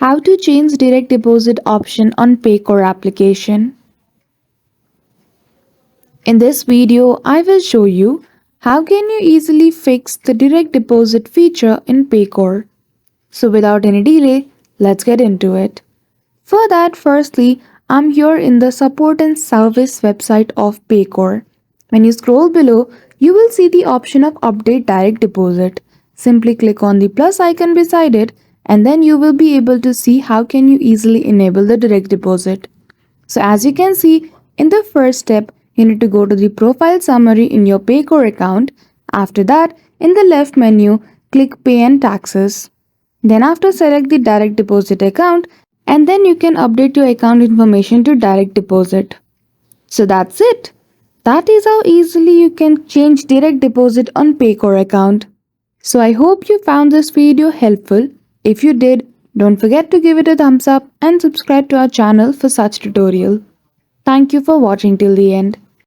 How to change direct deposit option on Paycor application. In this video, I will show you how can you easily fix the direct deposit feature in Paycor. So without any delay, let's get into it. For that, firstly, I'm here in the support and service website of Paycor. When you scroll below, you will see the option of update direct deposit. Simply click on the plus icon beside it and then you will be able to see how can you easily enable the direct deposit. So as you can see, in the first step, you need to go to the profile summary in your Paycor account. After that, in the left menu, click pay and taxes. Then after select the direct deposit account and then you can update your account information to direct deposit. So that's it. That is how easily you can change direct deposit on Paycor account. So I hope you found this video helpful. If you did, don't forget to give it a thumbs up and subscribe to our channel for such tutorial. Thank you for watching till the end.